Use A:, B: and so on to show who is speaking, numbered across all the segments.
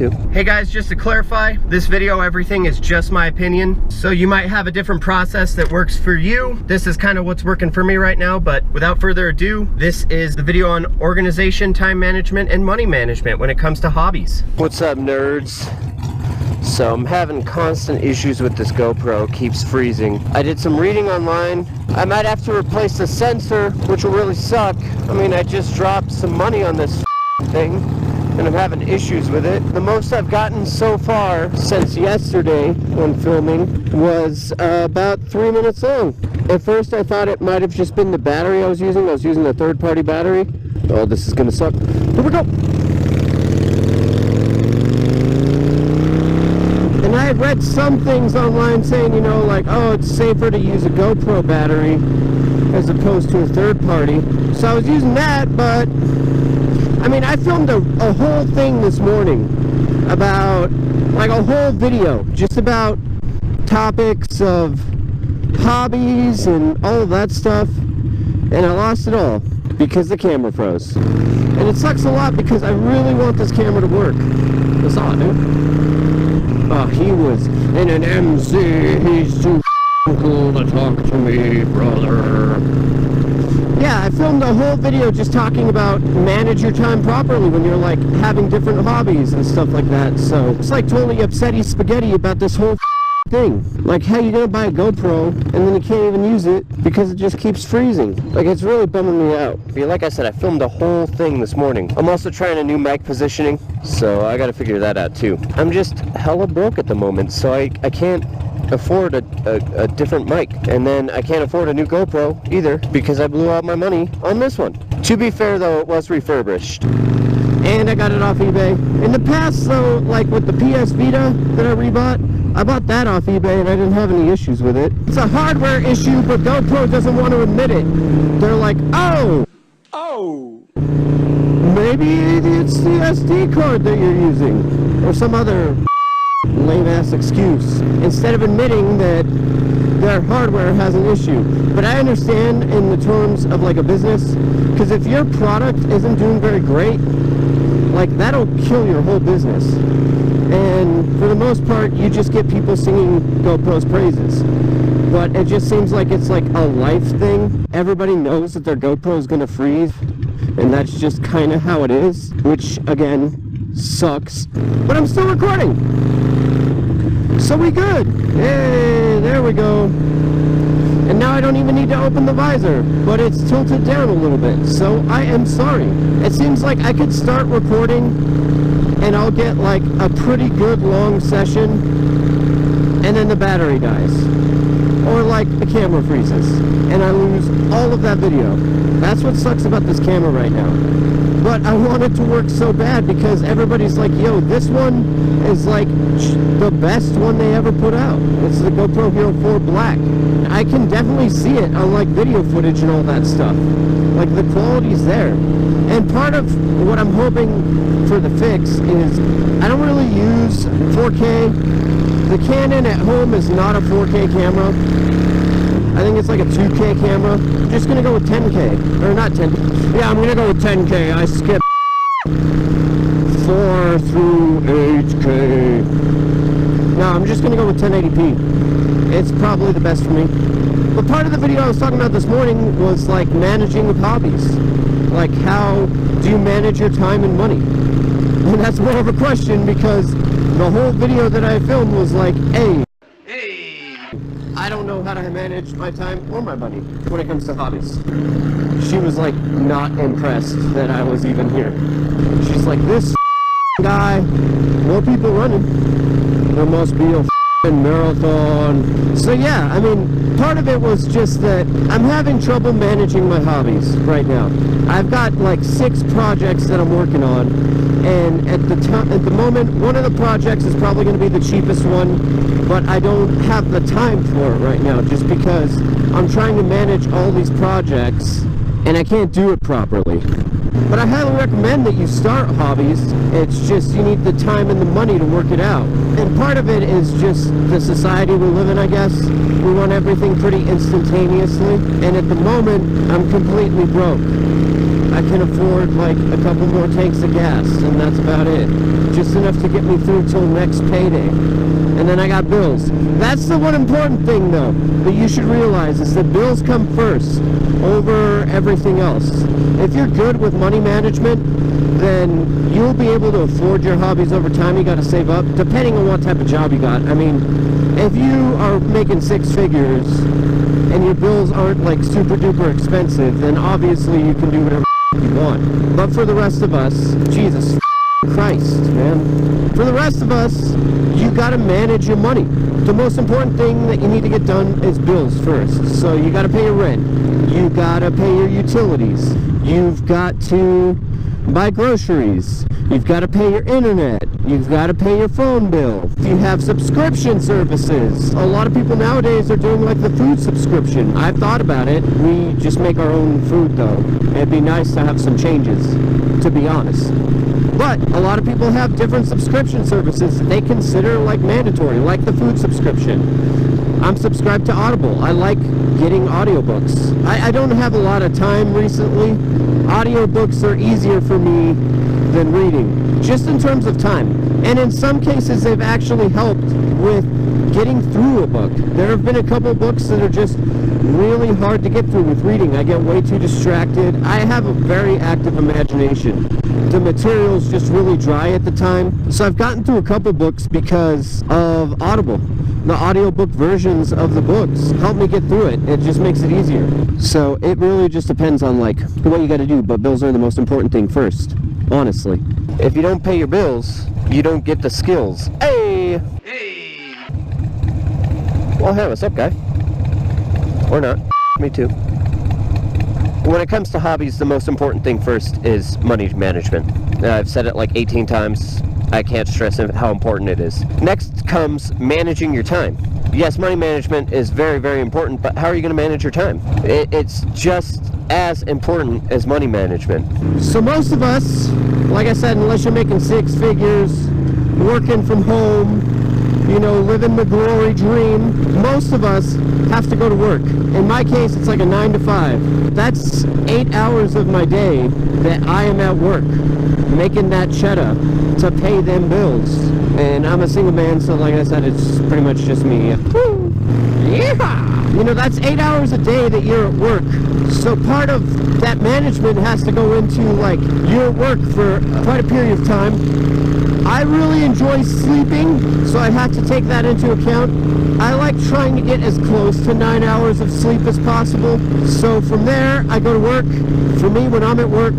A: too. Hey guys, just to clarify, this video, everything is just my opinion. So you might have a different process that works for you. This is kind of what's working for me right now, but without further ado, this is the video on organization, time management, and money management when it comes to hobbies. What's up, nerds? So I'm having constant issues with this GoPro, keeps freezing. I did some reading online. I might have to replace the sensor, which will really suck. I mean, I just dropped some money on this thing, and I'm having issues with it. The most I've gotten so far since yesterday when filming was about 3 minutes long. At first I thought it might have just been the battery I was using. I was using a third-party battery. Oh, this is gonna suck. Here we go! And I had read some things online saying, you know, like, oh, it's safer to use a GoPro battery as opposed to a third party. So I was using that, but I mean, I filmed a whole thing this morning about, like, a whole video just about topics of hobbies and all of that stuff, and I lost it all because the camera froze. And it sucks a lot because I really want this camera to work. That's all, dude. Oh, he was in an MC. He's too cool to talk to me, brother. Yeah, I filmed a whole video just talking about manage your time properly when you're like having different hobbies and stuff like that. So it's like totally upsetty spaghetti about this whole thing. Like, how you gonna buy a GoPro and then you can't even use it because it just keeps freezing? Like, it's really bumming me out. But like I said, I filmed the whole thing this morning. I'm also trying a new mic positioning, so I gotta figure that out too. I'm just hella broke at the moment, so I can't afford a different mic, and then I can't afford a new GoPro either because I blew out my money on this one. To be fair though, it was refurbished and I got it off eBay. In the past though, like with the PS Vita that I rebought, I bought that off eBay and I didn't have any issues with it. It's a hardware issue, but GoPro doesn't want to admit it. They're like, oh, maybe it's the SD card that you're using or some other lame-ass excuse, instead of admitting that their hardware has an issue. But I understand in the terms of like a business, because if your product isn't doing very great, like, that'll kill your whole business. And for the most part, you just get people singing GoPro's praises. But it just seems like it's like a life thing. Everybody knows that their GoPro is gonna freeze, and that's just kind of how it is, which again sucks. But I'm still recording, so we good. Hey, there we go. And now I don't even need to open the visor, but it's tilted down a little bit, so I am sorry. It seems like I could start recording and I'll get like a pretty good long session and then the battery dies. Or like the camera freezes and I lose all of that video. That's what sucks about this camera right now. But I want it to work so bad because everybody's like, yo, this one is like the best one they ever put out. It's the GoPro Hero 4 Black. I can definitely see it on like video footage and all that stuff. Like, the quality's there. And part of what I'm hoping for the fix is I don't really use 4K. The Canon at home is not a 4K camera. I think it's like a 2K camera. I'm just gonna go with 10K. Or not 10. Yeah, I'm gonna go with 10K. I skipped 4 through 8K. No, I'm just gonna go with 1080p. It's probably the best for me. But part of the video I was talking about this morning was like managing with hobbies. Like, how do you manage your time and money? And that's more of a question because the whole video that I filmed was like, hey, I don't know how to manage my time or my money when it comes to hobbies. She was like not impressed that I was even here. She's like, this guy, more people running. There must be a marathon. So yeah, I mean, part of it was just that I'm having trouble managing my hobbies right now. I've got like 6 projects that I'm working on, and at the moment, one of the projects is probably going to be the cheapest one, but I don't have the time for it right now just because I'm trying to manage all these projects and I can't do it properly. But I highly recommend that you start hobbies. It's just you need the time and the money to work it out. And part of it is just the society we live in, I guess. We want everything pretty instantaneously. And at the moment, I'm completely broke. I can afford like a couple more tanks of gas, and that's about it. Just enough to get me through till next payday. And then I got bills. That's the one important thing though that you should realize, is that bills come first over everything else. If you're good with money management, then you'll be able to afford your hobbies over time. You got to save up, depending on what type of job you got. I mean, if you are making 6 figures and your bills aren't like super duper expensive, then obviously you can do whatever you want. But for the rest of us, Jesus Christ, man. For the rest of us, you gotta manage your money. The most important thing that you need to get done is bills first. So you gotta pay your rent. You gotta pay your utilities. You've got to buy groceries. You've got to pay your internet. You've got to pay your phone bill. You have subscription services. A lot of people nowadays are doing like the food subscription. I've thought about it. We just make our own food though. It'd be nice to have some changes, to be honest. But a lot of people have different subscription services that they consider like mandatory, like the food subscription. I'm subscribed to Audible. I like getting audiobooks. I don't have a lot of time recently. Audiobooks are easier for me than reading, just in terms of time. And in some cases, they've actually helped with getting through a book. There have been a couple books that are just really hard to get through with reading. I get way too distracted. I have a very active imagination. The material's just really dry at the time. So I've gotten through a couple books because of Audible. The audiobook versions of the books help me get through it. It just makes it easier. So it really just depends on like what you got to do, but bills are the most important thing first, honestly. If you don't pay your bills, you don't get the skills. Hey! Hey! Well, hey, what's up, guy? Or not. Me too. When it comes to hobbies, the most important thing first is money management. I've said it like 18 times. I can't stress how important it is. Next comes managing your time. Yes, money management is very, very important, but how are you going to manage your time? It's just as important as money management. So most of us, like I said, unless you're making 6 figures, working from home, you know, living the glory dream, most of us have to go to work. In my case, it's like a 9 to 5. That's 8 hours of my day that I am at work, making that cheddar to pay them bills. And I'm a single man, so like I said, it's pretty much just me. Woo! Yeah! You know, that's 8 hours a day that you're at work. So part of that management has to go into, like, you're at work for quite a period of time. I really enjoy sleeping, so I have to take that into account. I like trying to get as close to 9 hours of sleep as possible. So from there, I go to work. For me, when I'm at work,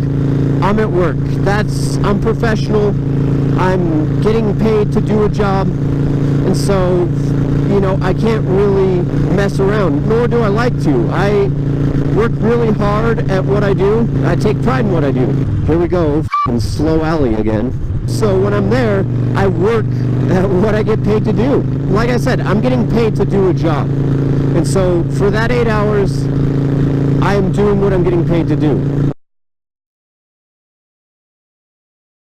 A: I'm at work. I'm professional. I'm getting paid to do a job. And so, you know, I can't really mess around, nor do I like to. I work really hard at what I do. I take pride in what I do. Here we go, f***ing slow alley again. So when I'm there, I work at what I get paid to do. Like I said, I'm getting paid to do a job. And so for that 8 hours, I am doing what I'm getting paid to do.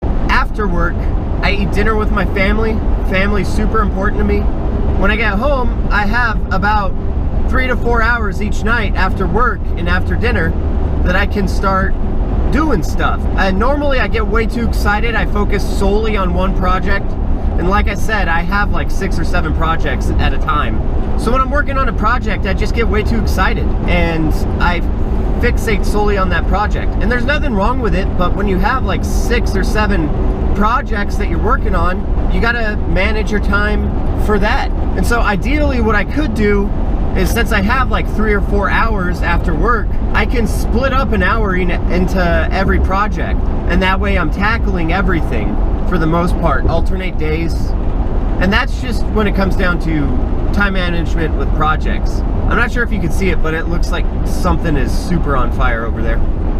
A: After work, I eat dinner with my family. Family's super important to me. When I get home, I have about 3 to 4 hours each night after work and after dinner that I can start doing stuff. And normally I get way too excited. I focus solely on one project. And like I said, I have like 6 or 7 projects at a time. So when I'm working on a project, I just get way too excited and I fixate solely on that project. And there's nothing wrong with it, but when you have like 6 or 7 projects that you're working on, you gotta manage your time for that. And so ideally what I could do is, since I have like 3 or 4 hours after work, I can split up an hour into every project. And that way I'm tackling everything for the most part, alternate days. And that's just when it comes down to time management with projects. I'm not sure if you can see it, but it looks like something is super on fire over there.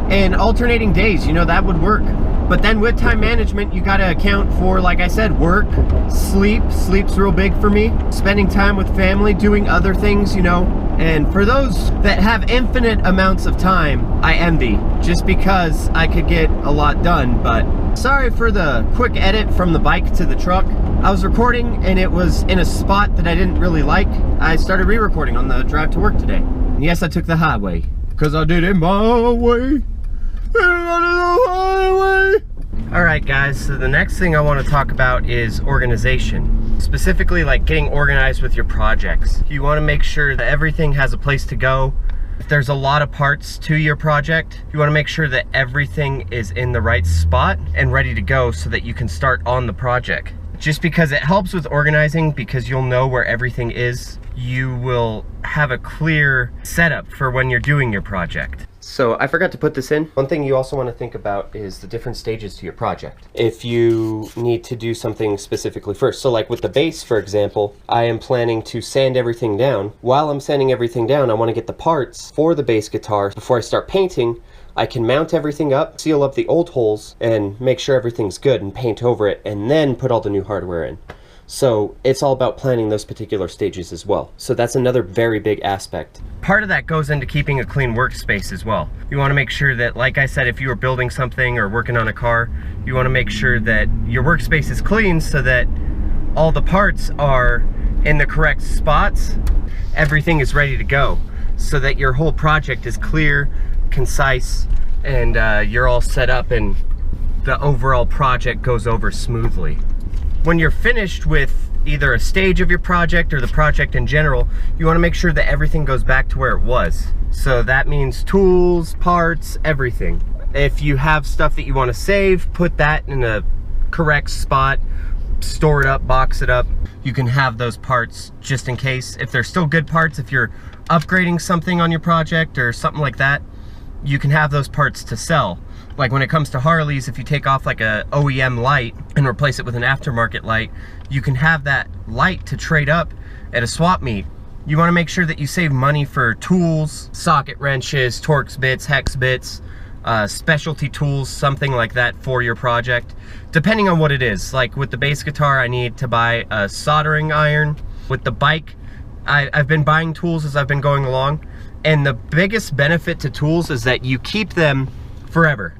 A: And alternating days, you know, that would work. But then with time management, you gotta account for, like I said, work, sleep. Sleep's real big for me. Spending time with family, doing other things, you know. And for those that have infinite amounts of time, I envy, just because I could get a lot done. But sorry for the quick edit from the bike to the truck. I was recording and it was in a spot that I didn't really like. I started re-recording on the drive to work today. And yes, I took the highway, because I did it my way. Alright guys, so the next thing I want to talk about is organization. Specifically like getting organized with your projects. You want to make sure that everything has a place to go. If there's a lot of parts to your project, you want to make sure that everything is in the right spot and ready to go so that you can start on the project. Just because it helps with organizing, because you'll know where everything is, you will have a clear setup for when you're doing your project. So I forgot to put this in. One thing you also want to think about is the different stages to your project. If you need to do something specifically first. So like with the bass, for example, I am planning to sand everything down. While I'm sanding everything down, I want to get the parts for the bass guitar. Before I start painting, I can mount everything up, seal up the old holes, and make sure everything's good and paint over it, and then put all the new hardware in. So it's all about planning those particular stages as well. So that's another very big aspect. Part of that goes into keeping a clean workspace as well. You want to make sure that, like I said, if you are building something or working on a car, you want to make sure that your workspace is clean so that all the parts are in the correct spots. Everything is ready to go so that your whole project is clear, concise, and you're all set up and the overall project goes over smoothly. When you're finished with either a stage of your project or the project in general, you want to make sure that everything goes back to where it was. So that means tools, parts, everything. If you have stuff that you want to save, put that in a correct spot, store it up, box it up. You can have those parts just in case. If they're still good parts, if you're upgrading something on your project or something like that, you can have those parts to sell. Like when it comes to Harleys, if you take off like a OEM light and replace it with an aftermarket light, you can have that light to trade up at a swap meet. You want to make sure that you save money for tools, socket wrenches, Torx bits, hex bits, specialty tools, something like that for your project, depending on what it is. Like with the bass guitar, I need to buy a soldering iron. With the bike, I've been buying tools as I've been going along, and the biggest benefit to tools is that you keep them forever.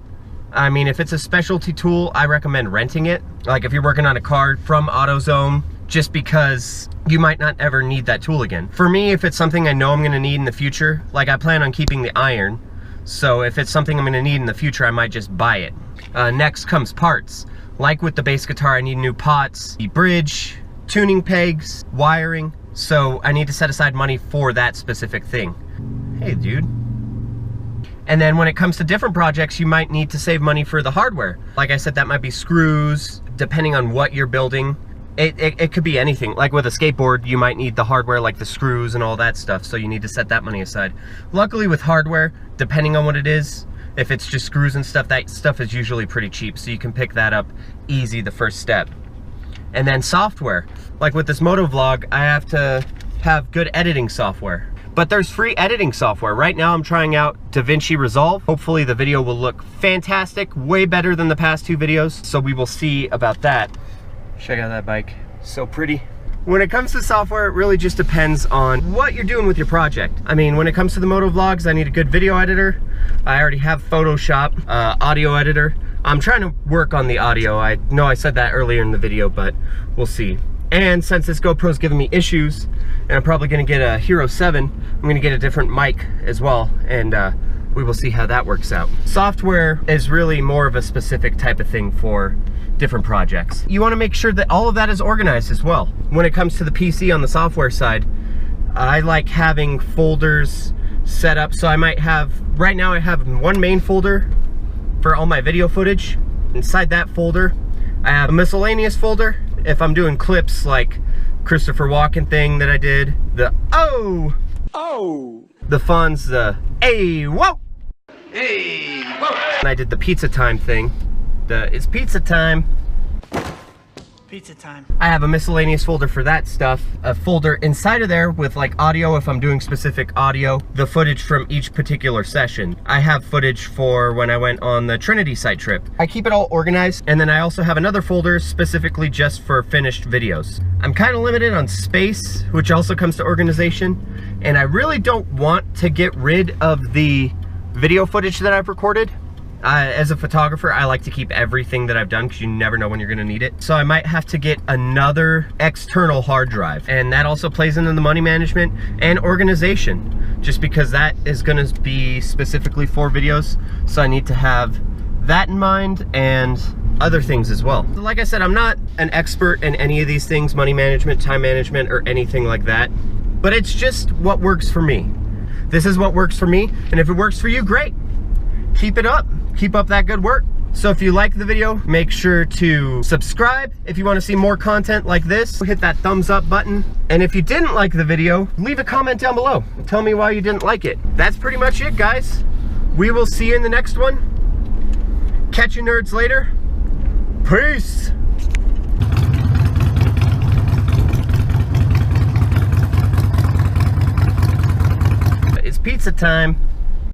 A: I mean, if it's a specialty tool, I recommend renting it. Like if you're working on a car from AutoZone, just because you might not ever need that tool again. For me, if it's something I know I'm gonna need in the future, like I plan on keeping the iron, so if it's something I'm gonna need in the future, I might just buy it. Next comes parts. Like with the bass guitar, I need new pots, the bridge, tuning pegs, wiring, so I need to set aside money for that specific thing. Hey, dude. And then when it comes to different projects, you might need to save money for the hardware. Like I said, that might be screws, depending on what you're building. It could be anything. Like with a skateboard, you might need the hardware, like the screws and all that stuff, so you need to set that money aside. Luckily with hardware, depending on what it is, if it's just screws and stuff, that stuff is usually pretty cheap, so you can pick that up easy the first step. And then software. Like with this motovlog, I have to have good editing software. But there's free editing software. Right now I'm trying out DaVinci Resolve. Hopefully the video will look fantastic, way better than the past two videos, so we will see about that. Check out that bike, so pretty. When it comes to software, it really just depends on what you're doing with your project. I mean, when it comes to the motovlogs, I need a good video editor. I already have Photoshop, audio editor. I'm trying to work on the audio. I know I said that earlier in the video, but we'll see. And since this GoPro's giving me issues, and I'm probably gonna get a Hero 7, I'm gonna get a different mic as well, and we will see how that works out. Software is really more of a specific type of thing for different projects. You wanna make sure that all of that is organized as well. When it comes to the PC on the software side, I like having folders set up. So I might have, right now I have one main folder for all my video footage. Inside that folder, I have a miscellaneous folder. If I'm doing clips like Christopher Walken thing that I did, the Fonze AYWOW. Hey, whoa. And I did the pizza time thing. It's pizza time.
B: Pizza time.
A: I have a miscellaneous folder for that stuff. A folder inside of there with like audio if I'm doing specific audio. The footage from each particular session. I have footage for when I went on the Trinity site trip. I keep it all organized, and then I also have another folder specifically just for finished videos. I'm kind of limited on space, which also comes to organization, and I really don't want to get rid of the video footage that I've recorded. As a photographer, I like to keep everything that I've done because you never know when you're gonna need it. So I might have to get another external hard drive, and that also plays into the money management and organization, just because that is gonna be specifically for videos. So I need to have that in mind, and other things as well. Like I said, I'm not an expert in any of these things, money management, time management, or anything like that, but it's just what works for me. This is what works for me, and if it works for you, great. Keep it up. Keep up that good work. So if you like the video, make sure to subscribe. If you want to see more content like this, hit that thumbs up button. And if you didn't like the video, leave a comment down below. Tell me why you didn't like it. That's pretty much it, guys. We will see you in the next one. Catch you nerds later. Peace. It's pizza time.